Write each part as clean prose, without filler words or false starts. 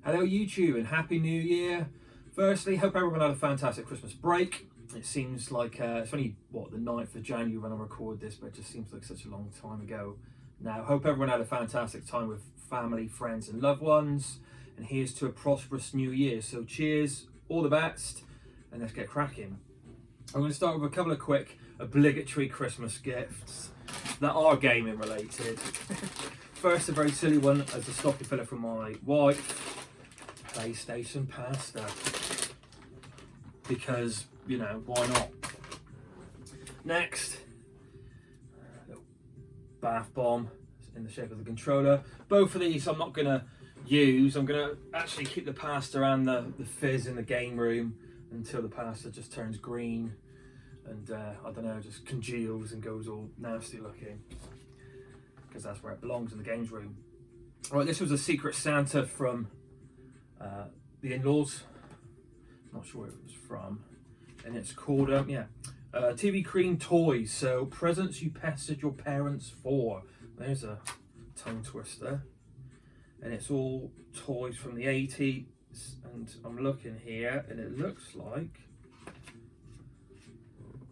Hello YouTube and Happy New Year. Firstly, hope everyone had a fantastic Christmas break. It seems like it's only, the 9th of January when I record this, but it just seems like such a long time ago now. Hope everyone had a fantastic time with family, friends and loved ones. And here's to a prosperous new year. So cheers, all the best, and let's get cracking. I'm going to start with a couple of quick obligatory Christmas gifts that are gaming related. First, a very silly one as a stocking filler from my wife, PlayStation pasta. Because, you know, why not? Next, a little bath bomb in the shape of the controller. Both of these I'm not going to use. I'm going to actually keep the pasta and the fizz in the game room until the pasta just turns green and I don't know, just congeals and goes all nasty looking, because that's where it belongs, in the games room. Right, this was a Secret Santa from the in-laws. Not sure where it was from, and it's called TV Cream Toys. So presents you pestered your parents for. There's a tongue twister, and it's all toys from the 80s. And I'm looking here, and it looks like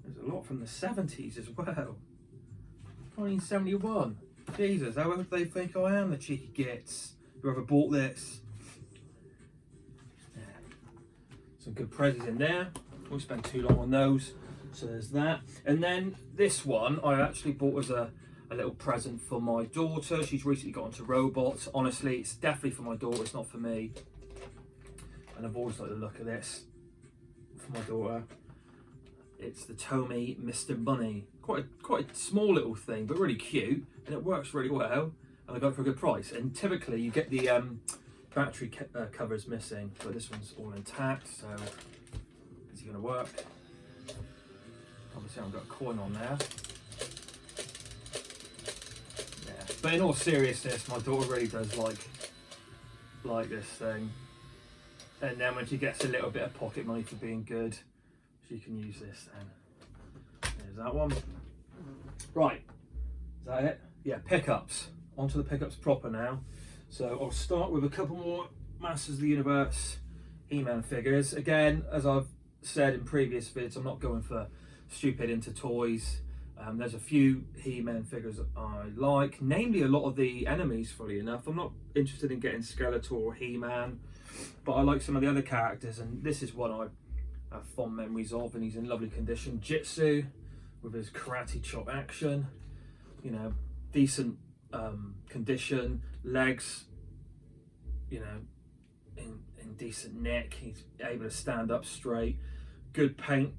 there's a lot from the 70s as well. 1971. Jesus, how old do they think I am, the cheeky gits? Whoever bought this. Yeah. Some good presents in there. Won't spend too long on those. So there's that. And then this one I actually bought as a little present for my daughter. She's recently got into robots. Honestly, it's definitely for my daughter, it's not for me. And I've always liked the look of this for my daughter. It's the Tomy Mr. Bunny. Quite a small little thing, but really cute, and it works really well. And I got it for a good price. And typically you get the battery covers missing, but this one's all intact. So is it going to work? Obviously, I've got a coin on there. Yeah, but in all seriousness, my daughter really does like this thing. And then when she gets a little bit of pocket money for being good, she can use this then. There's that one. Right, is that it? Yeah, pickups. Onto the pickups proper now. So I'll start with a couple more Masters of the Universe He-Man figures. Again, as I've said in previous vids, I'm not going for stupid into toys. There's a few He-Man figures that I like, namely a lot of the enemies, fully enough. I'm not interested in getting Skeletor or He-Man, but I like some of the other characters, and this is one I have fond memories of, and he's in lovely condition. Jitsu with his karate chop action, you know, decent condition, legs, you know, in decent nick. He's able to stand up straight, good paint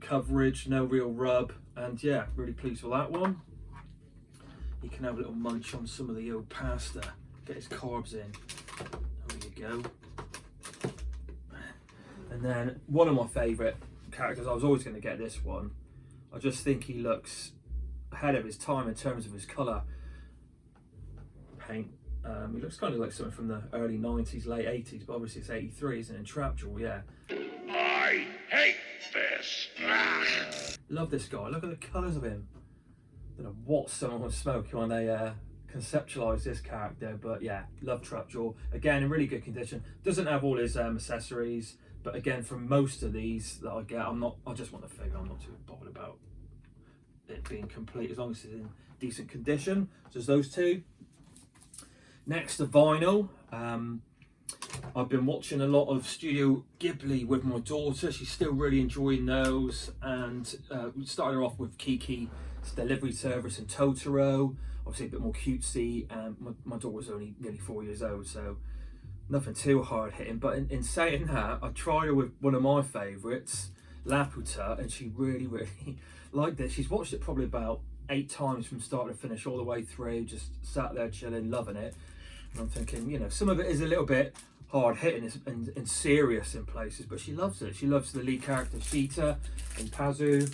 coverage, no real rub, and yeah, really pleased with that one. He can have a little munch on some of the old pasta, get his carbs in. There you go. And then one of my favourite characters, I was always going to get this one. I just think he looks ahead of his time in terms of his colour paint. He looks kind of like something from the early 90s, late 80s, but obviously it's 83, isn't it? Trapjaw, yeah. I hate this. Love this guy. Look at the colours of him. I don't know what someone was smoking when they conceptualised this character, but yeah, love Trapjaw. Again, in really good condition. Doesn't have all his accessories, but again, from most of these that I get, I just want the figure. I'm not too bothered about it being complete, as long as it's in decent condition. So there's those two. Next, the vinyl. I've been watching a lot of Studio Ghibli with my daughter. She's still really enjoying those, and we started her off with Kiki's Delivery Service and Totoro. Obviously a bit more cutesy, and my daughter was only nearly 4 years old, so nothing too hard hitting. But in saying that, I tried her with one of my favourites, Laputa, and she really liked it. She's watched it probably about 8 times from start to finish, all the way through, just sat there chilling, loving it. And I'm thinking, you know, some of it is a little bit hard hitting and serious in places, but she loves it. She loves the lead character Sheeta and Pazu,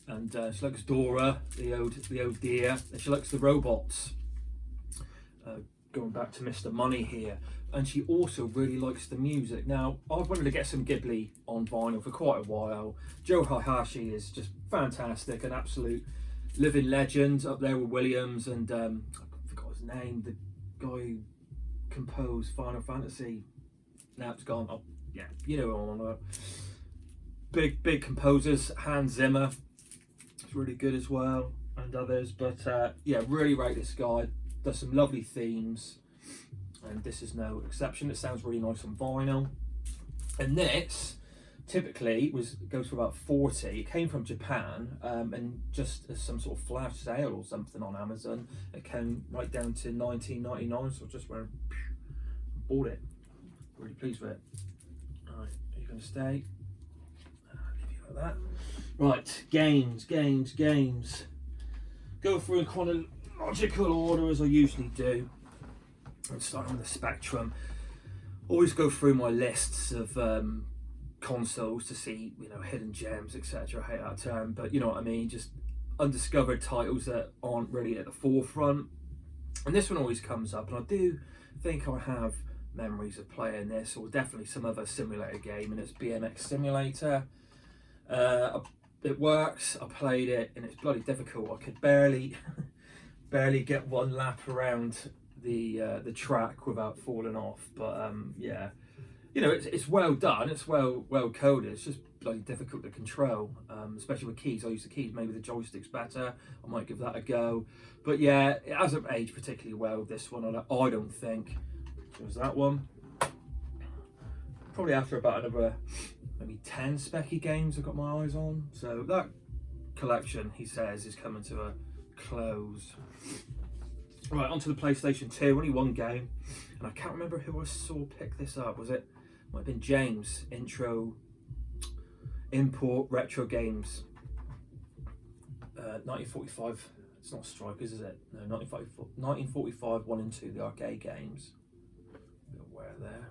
and she likes Dora, the old deer, and she likes the robots. Going back to Mr. Money here, and she also really likes the music. Now, I've wanted to get some Ghibli on vinyl for quite a while. Joe Hayashi is just fantastic, an absolute living legend up there with Williams, and I forgot his name, the guy who composed Final Fantasy now it's gone. Oh, yeah, you know what I'm on about. Big composers. Hans Zimmer, it's really good as well, and others. But yeah, really rate this guy. Does some lovely themes, and this is no exception. It sounds really nice on vinyl. And this typically goes for about 40. It came from Japan, and just as some sort of flash sale or something on Amazon, it came right down to 19.99. So I just went bought it. Really pleased with it. Alright, are you going to stay? Leave you like that. Right, games. Go through in chronological order as I usually do. I'm starting with the Spectrum. Always go through my lists of consoles to see, you know, hidden gems, etc. I hate that term, but you know what I mean. Just undiscovered titles that aren't really at the forefront. And this one always comes up, and I do think I have memories of playing this, or definitely some other simulator game, and it's BMX Simulator. It works. I played it, and it's bloody difficult. I could barely get one lap around the track without falling off. But yeah, you know, it's well done. It's well coded. It's just bloody difficult to control, especially with keys. I use the keys. Maybe the joystick's better. I might give that a go. But yeah, it hasn't aged particularly well. This one, I don't think. There's that one. Probably after about another maybe 10 Speccy games I've got my eyes on. So that collection, he says, is coming to a close. Right, onto the PlayStation 2. Only one game, and I can't remember who I saw pick this up. Was it? Might have been James. Import retro games. 1945. It's not Strikers, is it? No, 1945 1 and 2, the arcade games. Where there?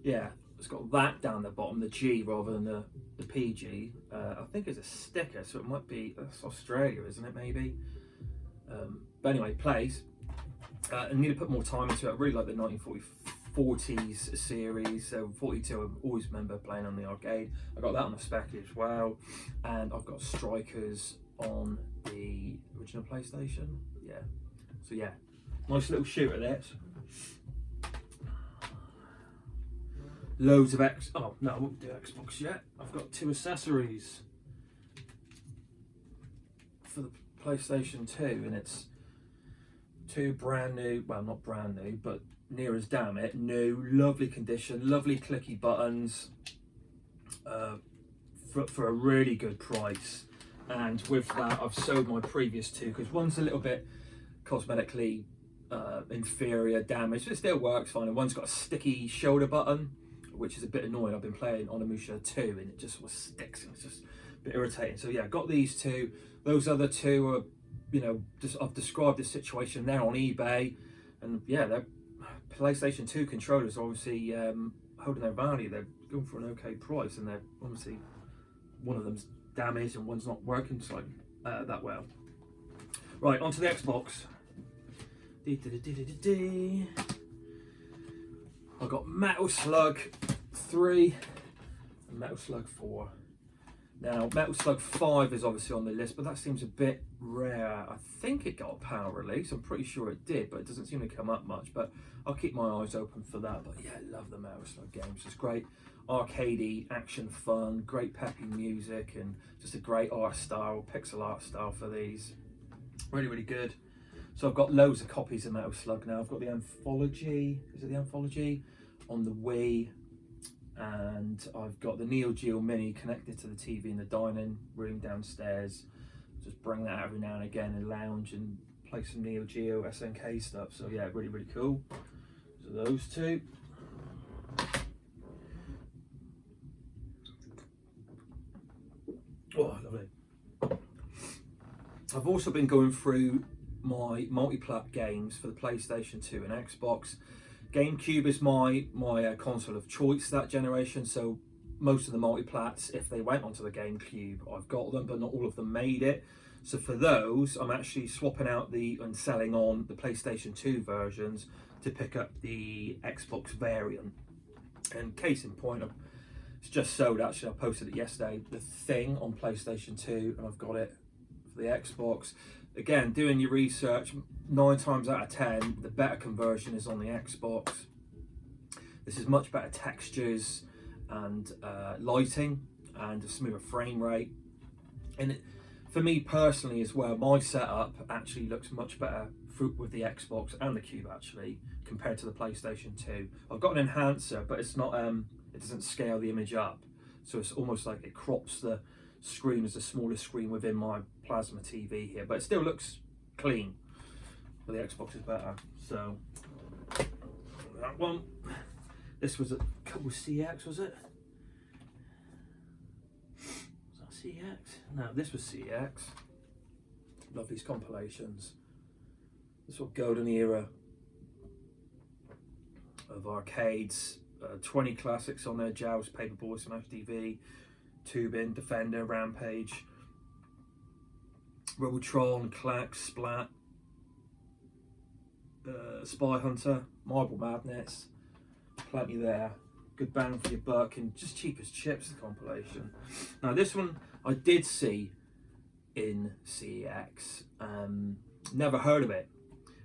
Yeah, it's got that down the bottom, the G rather than the PG. I think it's a sticker, so it might be, that's Australia, isn't it? Maybe. But anyway, plays. I need to put more time into it. I really like the 1940s series. So 42, I always remember playing on the arcade. I got that on the Speccy as well, and I've got Strikers on the original PlayStation. Yeah. So yeah, nice little shooter there. Loads of oh no, I won't do Xbox yet. I've got 2 accessories for the PlayStation 2, and it's 2 brand new, well not brand new, but near as damn it new, lovely condition, lovely clicky buttons, for a really good price. And with that, I've sold my previous 2 because one's a little bit cosmetically inferior, damaged, but it still works fine, and one's got a sticky shoulder button, which is a bit annoying. I've been playing Onimusha 2 and it just sticks, and it's just a bit irritating. So yeah, got these 2. Those other 2 are, you know, just I've described this situation there on eBay, and yeah, they're PlayStation 2 controllers are obviously holding their value. They're going for an okay price, and they're obviously, one of them's damaged and one's not working so that well. Right, onto the Xbox. I got Metal Slug 3 and Metal Slug 4. Now, Metal Slug 5 is obviously on the list, but that seems a bit rare. I think it got a power release. I'm pretty sure it did, but it doesn't seem to come up much. But I'll keep my eyes open for that. But yeah, I love the Metal Slug games. It's great arcadey action fun, great peppy music, and just a great art style, pixel art style for these. Really, really good. So I've got loads of copies of Metal Slug now. I've got the Anthology, is it the Anthology, on the Wii, and I've got the Neo Geo Mini connected to the TV in the dining room downstairs. Just bring that out every now and again and lounge and play some Neo Geo SNK stuff. So yeah, really, really cool. So those 2. Oh, lovely. I've also been going through my multi-plat games for the PlayStation 2 and Xbox. GameCube is my console of choice that generation, so most of the multi-plats, if they went onto the GameCube, I've got them, but not all of them made it. So for those, I'm actually swapping out and selling on the PlayStation 2 versions to pick up the Xbox variant. And case in point, it's just sold actually. I posted it yesterday, The Thing on PlayStation 2, and I've got it for the Xbox. Again, doing your research, 9 times out of 10, the better conversion is on the Xbox. This is much better textures and lighting and a smoother frame rate. And for me personally as well, my setup actually looks much better with the Xbox and the Cube actually compared to the PlayStation 2. I've got an enhancer, but it's not it doesn't scale the image up, so it's almost like it crops the screen as the smallest screen within my plasma TV here, but it still looks clean. But the Xbox is better. So that one, this was a couple CX, was it? Was that CX? No, this was CX. Love these compilations. This sort of golden era of arcades. 20 classics on there: Joust, Paperboy, Smash TV, Tubin, Defender, Rampage, Robotron, Clack, Splat, Spy Hunter, Marble Madness. Plenty there. Good bang for your buck and just cheap as chips, the compilation. Now this one I did see in CEX. Never heard of it.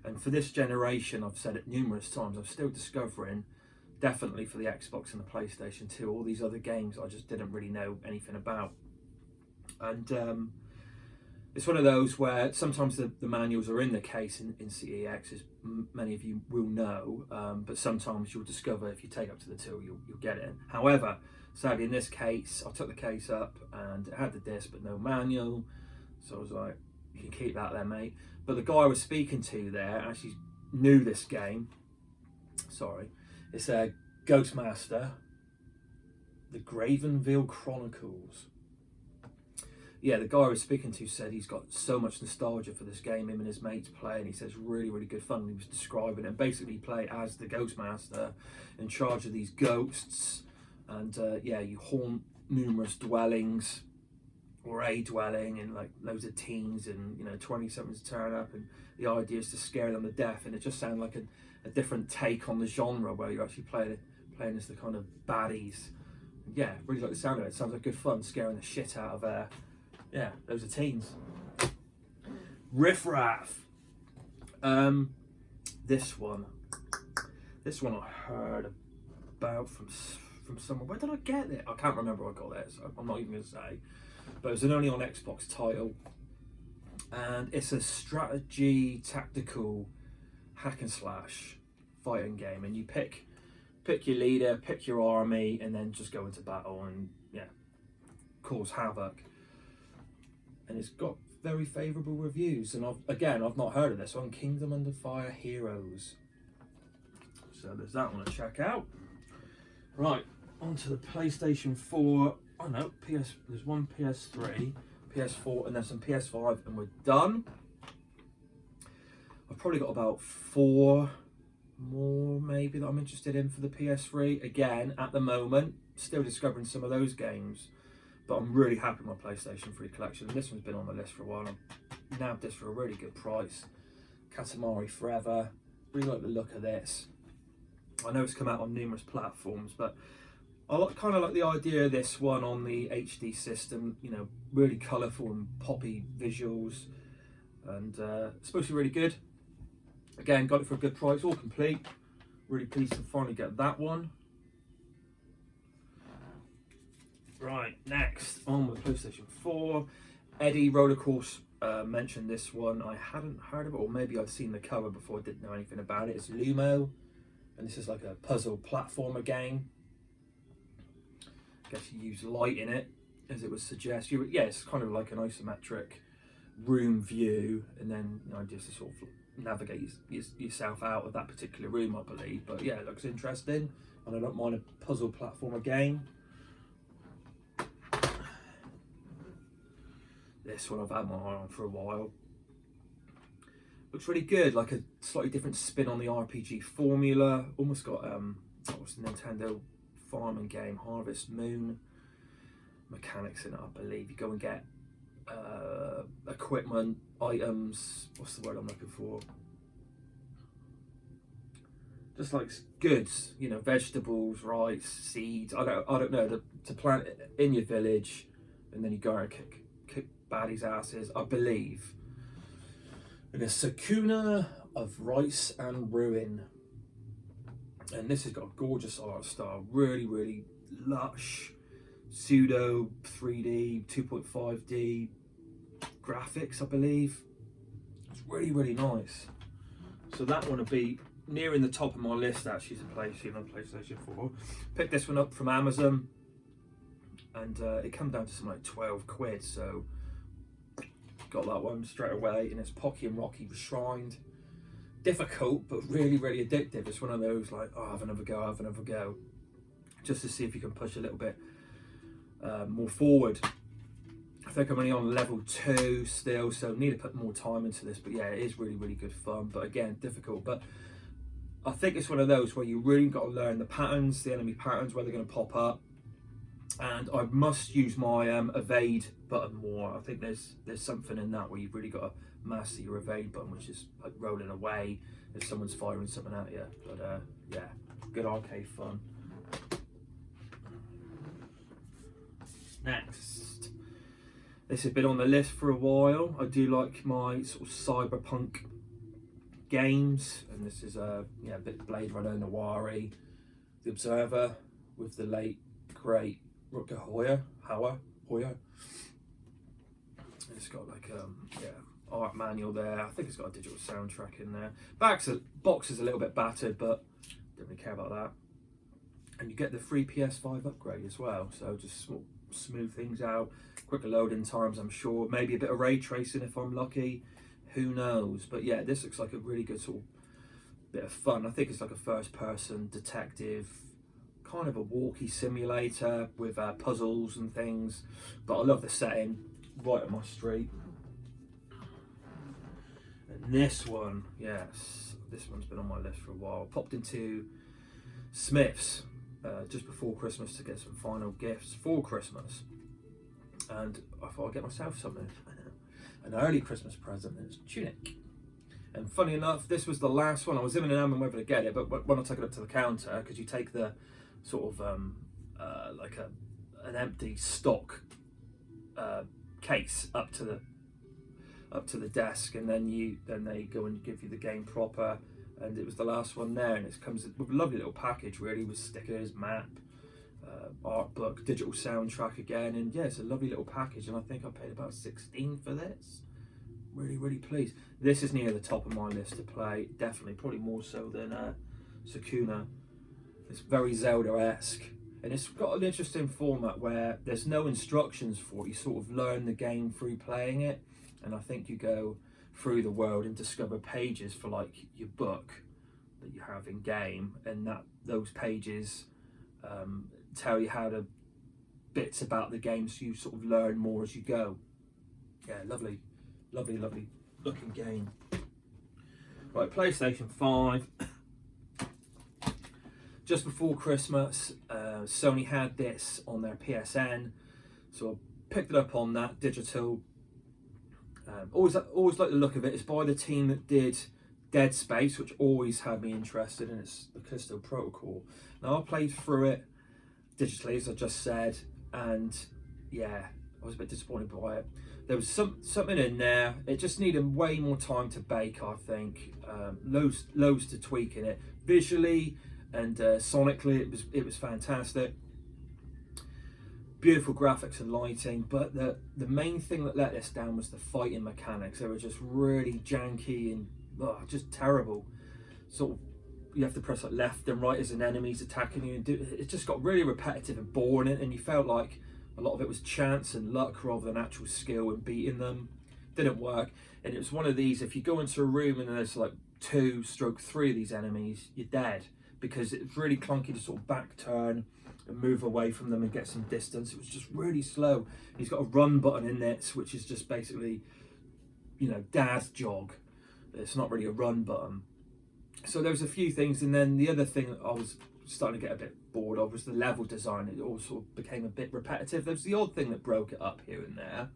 And for this generation, I've said it numerous times, I'm still discovering, definitely for the Xbox and the PlayStation 2, all these other games I just didn't really know anything about. And it's one of those where sometimes the manuals are in the case in CEX, as many of you will know, but sometimes you'll discover if you take up to the till, you'll get it. However, sadly in this case, I took the case up and it had the disc but no manual, so I was like, you can keep that there, mate. But the guy I was speaking to there actually knew this game. Sorry. It's a Ghostmaster, the Gravenville Chronicles. Yeah, the guy I was speaking to said he's got so much nostalgia for this game, him and his mates play, and he says really, really good fun. He was describing it. Basically, play as the Ghostmaster in charge of these ghosts, and yeah, you haunt numerous dwellings, or a dwelling, and like loads of teens and 20-somethings turn up, and the idea is to scare them to death. And it just sounded like a different take on the genre where you're actually playing as the kind of baddies. Yeah, really like the sound of it. Sounds like good fun, scaring the shit out of yeah, those are teens. Riff Raff. This one I heard about from someone. Where did I get it? I can't remember where I got it, so I'm not even going to say. But it was an only on Xbox title, and it's a strategy tactical hack and slash fighting game, and you pick your leader, pick your army, and then just go into battle and cause havoc. And it's got very favourable reviews, and I've not heard of this one. Kingdom Under Fire Heroes. So there's that one to check out. Right, onto the PlayStation 4. Oh no, there's one PS3, PS4, and then some PS5, and we're done. I've probably got about 4 more maybe that I'm interested in for the PS3. Again, at the moment, still discovering some of those games, but I'm really happy with my PlayStation 3 collection. This one's been on the list for a while. I've nabbed this for a really good price. Katamari Forever. Really like the look of this. I know it's come out on numerous platforms, but I kind of like the idea of this one on the HD system. Really colourful and poppy visuals, and it's supposed to be really good. Again, got it for a good price, all complete. Really pleased to finally get that one. Right, next on with PlayStation 4. Eddie Rollercourse mentioned this one. I hadn't heard of it, or maybe I'd seen the cover before, didn't know anything about it. It's Lumo, and this is like a puzzle platformer game. I guess you use light in it, as it would suggest. It's kind of like an isometric room view, and then just to sort of navigate yourself out of that particular room, I believe. But yeah, it looks interesting, and I don't mind a puzzle platformer game. This one I've had my eye on for a while. Looks really good, like a slightly different spin on the RPG formula. Almost got what's the Nintendo farming game, Harvest Moon mechanics in it, I believe. You go and get equipment, items, what's the word I'm looking for? Just like goods, vegetables, rice, seeds, I don't know, to plant in your village, and then you go and kick baddies' asses, I believe. And a Sakuna of Rice and Ruin. And this has got a gorgeous art style, really, really lush, pseudo 3D, 2.5D graphics, I believe. It's really, really nice. So that one will be nearing the top of my list actually to play on PlayStation 4. Picked this one up from Amazon, and it came down to something like 12 quid, so got that one straight away. And it's Pocky and Rocky Shrined. Difficult, but really, really addictive. It's one of those like, oh, have another go, just to see if you can push a little bit more forward. I think I'm only on level 2 still, so need to put more time into this. But yeah, it is really, really good fun, but again, difficult. But I think it's one of those where you really got to learn the patterns, the enemy patterns, where they're going to pop up. And I must use my evade button more. I think there's something in that where you've really got to master your evade button, which is like rolling away if someone's firing something at you. But yeah, good arcade fun. Next, this has been on the list for a while. I do like my sort of cyberpunk games, and this is a bit Blade Runner noir-y. The Observer with the late great Rutger Hauer. It's got like art manual there. I think it's got a digital soundtrack in there. Box is a little bit battered, but don't really care about that. And you get the free PS5 upgrade as well, so just smooth things out, quicker loading times, I'm sure. Maybe a bit of ray tracing if I'm lucky. Who knows? But yeah, this looks like a really good sort of bit of fun. I think it's like a first-person detective, kind of a walkie simulator with puzzles and things. But I love the setting, right up my street. And this one, yes, this one's been on my list for a while. Popped into Smith's just before Christmas to get some final gifts for Christmas, and I thought I'd get myself something. An early Christmas present is Tunic. And funny enough, this was the last one. I was in and out whether to get it, but when I took it up to the counter, because you take the sort of like an empty stock case up to the desk, and then they go and give you the game proper. And it was the last one there, and it comes with a lovely little package, really, with stickers, map, art book, digital soundtrack again, and yeah, it's a lovely little package. And I think I paid about 16 for this. Really, really pleased. This is near the top of my list to play, definitely, probably more so than Sakuna. It's very Zelda-esque, and it's got an interesting format where there's no instructions for it. You sort of learn the game through playing it, and I think you go through the world and discover pages for like your book that you have in game, and those pages tell you how to bits about the game, so you sort of learn more as you go. Yeah, lovely looking game. Right, PlayStation 5. Just before Christmas, Sony had this on their PSN, so I picked it up on that digital. Always like the look of it. It's by the team that did Dead Space, which always had me interested in. It's the Callisto Protocol. Now I played through it digitally, as I just said, and yeah, I was a bit disappointed by it. There was something in there. It just needed way more time to bake, I think. Loads to tweak in it. Visually and sonically, it was fantastic. Beautiful graphics and lighting, but the main thing that let this down was the fighting mechanics. They were just really janky and just terrible. Sort of, you have to press like left and right as an enemy's attacking you, and it just got really repetitive and boring, and you felt like a lot of it was chance and luck rather than actual skill in beating them. Didn't work, and it was one of these, if you go into a room and there's like 2/3 of these enemies, you're dead, because it's really clunky to sort of back turn and move away from them and get some distance. It was just really slow. He's got a run button in this, which is just basically, dad jog. It's not really a run button. So there was a few things, and then the other thing that I was starting to get a bit bored of was the level design. It all sort of became a bit repetitive. There was the odd thing that broke it up here and there.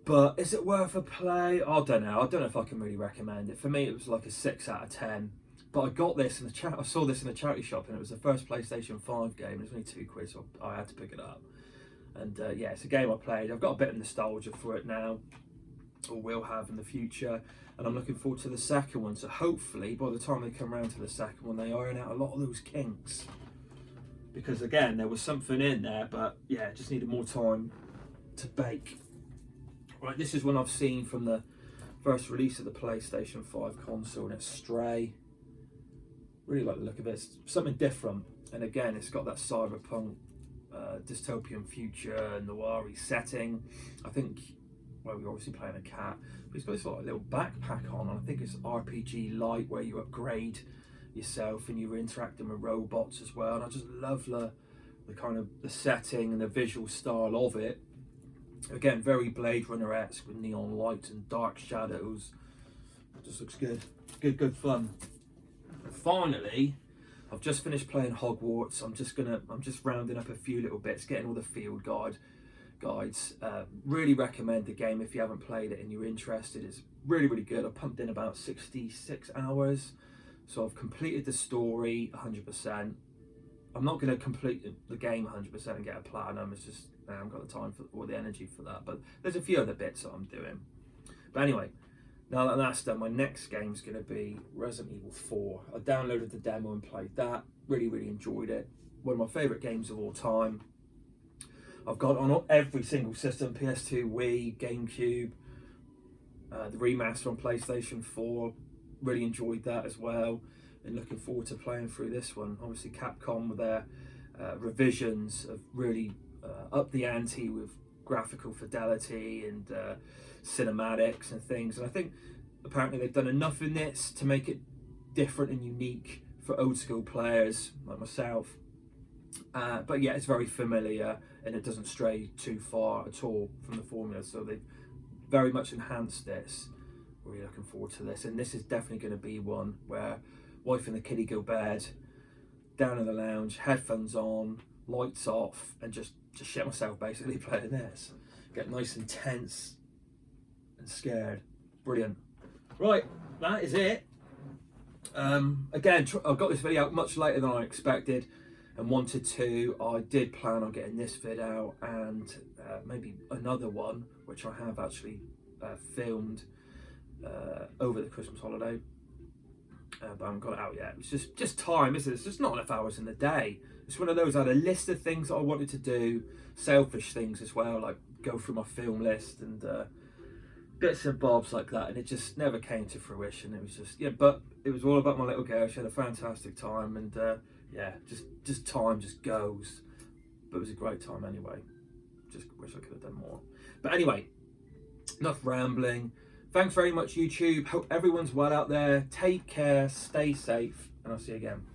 But is it worth a play? I don't know. I don't know if I can really recommend it. For me, it was like a 6 out of 10. But I got this in the chat. I saw this in a charity shop, and it was the first PlayStation 5 game. It was only £2, so I had to pick it up. And yeah, it's a game I played. I've got a bit of nostalgia for it now. or will have in the future. And I'm looking forward to the second one. So hopefully by the time they come around to the second one, they iron out a lot of those kinks. Because again, there was something in there, but yeah, just needed more time to bake. Right, this is one I've seen from the first release of the PlayStation 5 console, and it's Stray. Really like the look of it. It's something different. And again, it's got that cyberpunk dystopian future and noir-y setting. I think, well, we're obviously playing a cat, but he's got this like little backpack on, and I think it's RPG light where you upgrade yourself and you're interacting with robots as well. And I just love the kind of the setting and the visual style of it. Again, very Blade Runner-esque with neon lights and dark shadows. It just looks good. Good fun. And finally, I've just finished playing Hogwarts. I'm just rounding up a few little bits, getting all the field guides. Really recommend the game if you haven't played it and you're interested. It's really good. I pumped in about 66 hours, so I've completed the story 100%. I'm not going to complete the game 100% and get a platinum. It's just I haven't got the time or the energy for that. But there's a few other bits that I'm doing. But anyway, now that that's done, my next game's going to be Resident Evil 4. I downloaded the demo and played that. Really enjoyed it. One of my favourite games of all time. I've got on every single system, PS2, Wii, GameCube, the remaster on PlayStation 4. Really enjoyed that as well. And looking forward to playing through this one. Obviously Capcom with their revisions have really upped the ante with graphical fidelity and cinematics and things. And I think apparently they've done enough in this to make it different and unique for old school players like myself. But yeah, it's very familiar and it doesn't stray too far at all from the formula. So they've very much enhanced this. Really looking forward to this. And this is definitely going to be one where wife and the kiddie go bed, down in the lounge, headphones on, lights off, and just shit myself basically playing this. Get nice and tense and scared. Brilliant. Right, that is it. Again, I got this video out much later than I expected and wanted to. I did plan on getting this vid out and maybe another one, which I have actually filmed over the Christmas holiday. But I haven't got it out yet. It's just time, isn't it? It's just not enough hours in the day. It's one of those, I had a list of things that I wanted to do, selfish things as well, like go through my film list and bits and bobs like that, and it just never came to fruition. It was just, yeah, but it was all about my little girl. She had a fantastic time, and yeah, just time just goes. But it was a great time anyway. Just wish I could have done more. But anyway, enough rambling. Thanks very much, YouTube. Hope everyone's well out there. Take care, stay safe, and I'll see you again.